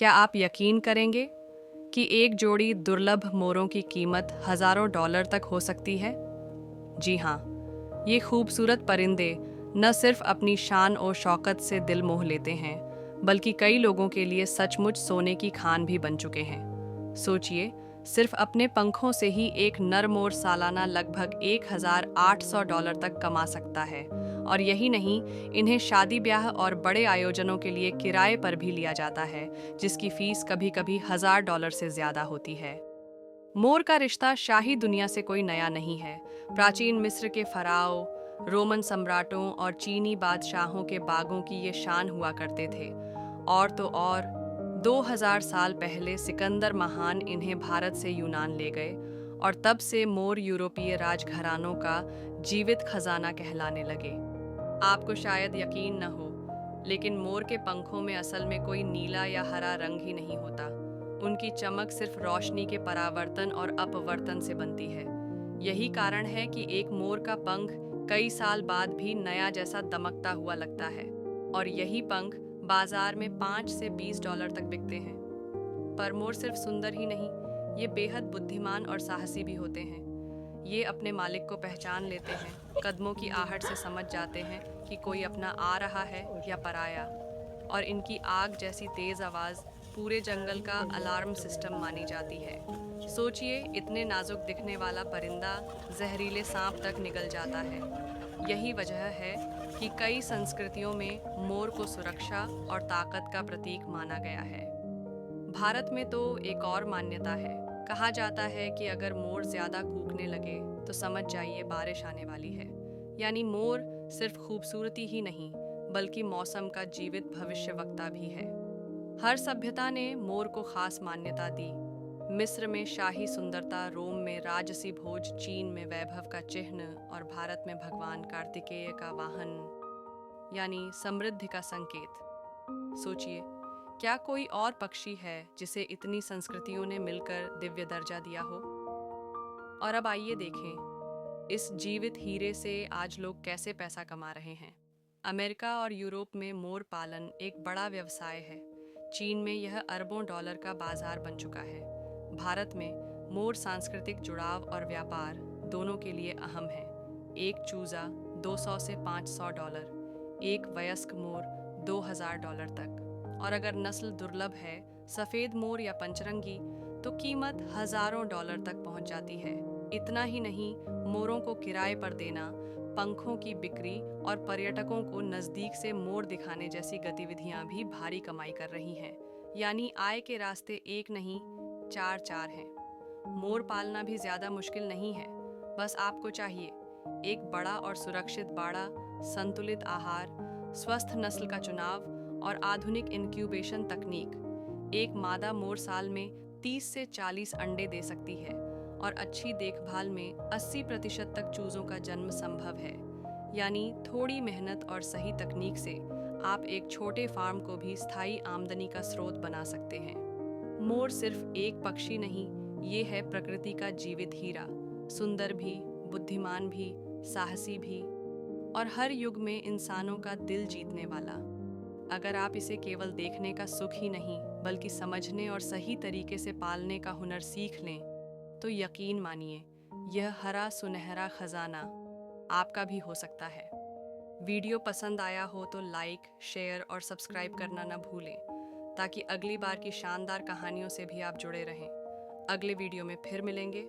क्या आप यकीन करेंगे कि एक जोड़ी दुर्लभ मोरों की कीमत हजारों डॉलर तक हो सकती है? जी हाँ, ये खूबसूरत परिंदे न सिर्फ अपनी शान और शौकत से दिल मोह लेते हैं, बल्कि कई लोगों के लिए सचमुच सोने की खान भी बन चुके हैं। सोचिए, सिर्फ अपने पंखों से ही एक नर मोर सालाना लगभग $1,800 तक कमा सकता है। और यही नहीं, इन्हें शादी ब्याह और बड़े आयोजनों के लिए किराए पर भी लिया जाता है, जिसकी फीस कभी कभी $1,000 से ज्यादा होती है। मोर का रिश्ता शाही दुनिया से कोई नया नहीं है। प्राचीन मिस्र के फराओ, रोमन सम्राटों और चीनी बादशाहों के बागों की ये शान हुआ करते थे। और तो और 2000 साल पहले सिकंदर महान इन्हें भारत से यूनान ले गए, और तब से मोर यूरोपीय राजघरानों का जीवित खजाना कहलाने लगे। आपको शायद यकीन न हो, लेकिन मोर के पंखों में असल में कोई नीला या हरा रंग ही नहीं होता। उनकी चमक सिर्फ रोशनी के परावर्तन और अपवर्तन से बनती है। यही कारण है कि एक मोर का पंख कई साल बाद भी नया जैसा दमकता हुआ लगता है, और यही पंख बाजार में $5 से $20 तक बिकते हैं। पर मोर सिर्फ सुंदर ही नहीं, ये बेहद बुद्धिमान और साहसी भी होते हैं। ये अपने मालिक को पहचान लेते हैं, कदमों की आहट से समझ जाते हैं कि कोई अपना आ रहा है या पराया, और इनकी आग जैसी तेज आवाज पूरे जंगल का अलार्म सिस्टम मानी जाती है। सोचिए, इतने नाजुक दिखने वाला परिंदा जहरीले सांप तक निगल जाता है। यही वजह है कि कई संस्कृतियों में मोर को सुरक्षा और ताकत का प्रतीक माना गया है। भारत में तो एक और मान्यता है। कहा जाता है कि अगर मोर ज्यादा कूकने लगे तो समझ जाइए बारिश आने वाली है। यानी मोर सिर्फ खूबसूरती ही नहीं, बल्कि मौसम का जीवित भविष्यवक्ता भी है। हर सभ्यता ने मोर को खास मान्यता दी। मिस्र में शाही सुंदरता, रोम में राजसी भोज, चीन में वैभव का चिन्ह, और भारत में भगवान कार्तिकेय का वाहन यानी समृद्धि का संकेत। सोचिए, क्या कोई और पक्षी है जिसे इतनी संस्कृतियों ने मिलकर दिव्य दर्जा दिया हो? और अब आइए देखें, इस जीवित हीरे से आज लोग कैसे पैसा कमा रहे हैं। अमेरिका और यूरोप में मोर पालन एक बड़ा व्यवसाय है। चीन में यह अरबों डॉलर का बाजार बन चुका है। भारत में मोर सांस्कृतिक जुड़ाव और व्यापार दोनों के लिए अहम है। एक चूजा $200 से $500, एक वयस्क मोर $2000 तक। और अगर नस्ल दुर्लभ है, सफेद मोर या पंचरंगी, तो कीमत हजारों डॉलर तक पहुंच जाती है। इतना ही नहीं, मोरों को किराए पर देना, पंखों की बिक्री और पर्यटकों को नजदीक से मोर दिखाने जैसी गतिविधियां भी भारी कमाई कर रही हैं। यानी आय के रास्ते एक नहीं, चार चार हैं। मोर पालना भी ज्यादा मुश्किल नहीं है। बस आपको चाहिए एक बड़ा और सुरक्षित बाड़ा, संतुलित आहार, स्वस्थ नस्ल का चुनाव और आधुनिक इंक्यूबेशन तकनीक। एक मादा मोर साल में 30 से 40 अंडे दे सकती है, और अच्छी देखभाल में 80% तक चूजों का जन्म संभव है। यानी थोड़ी मेहनत और सही तकनीक से आप एक छोटे फार्म को भी स्थायी आमदनी का स्रोत बना सकते हैं। मोर सिर्फ एक पक्षी नहीं, ये है प्रकृति का जीवित हीरा, सुंदर भी, बुद्धिमान भी, साहसी भी, और हर युग में इंसानों का दिल जीतने वाला। अगर आप इसे केवल देखने का सुख ही नहीं, बल्कि समझने और सही तरीके से पालने का हुनर सीख लें, तो यकीन मानिए, यह हरा सुनहरा खजाना आपका भी हो सकता है। वीडियो पसंद आया हो तो लाइक, शेयर और सब्सक्राइब करना न भूलें, ताकि अगली बार की शानदार कहानियों से भी आप जुड़े रहें। अगले वीडियो में फिर मिलेंगे।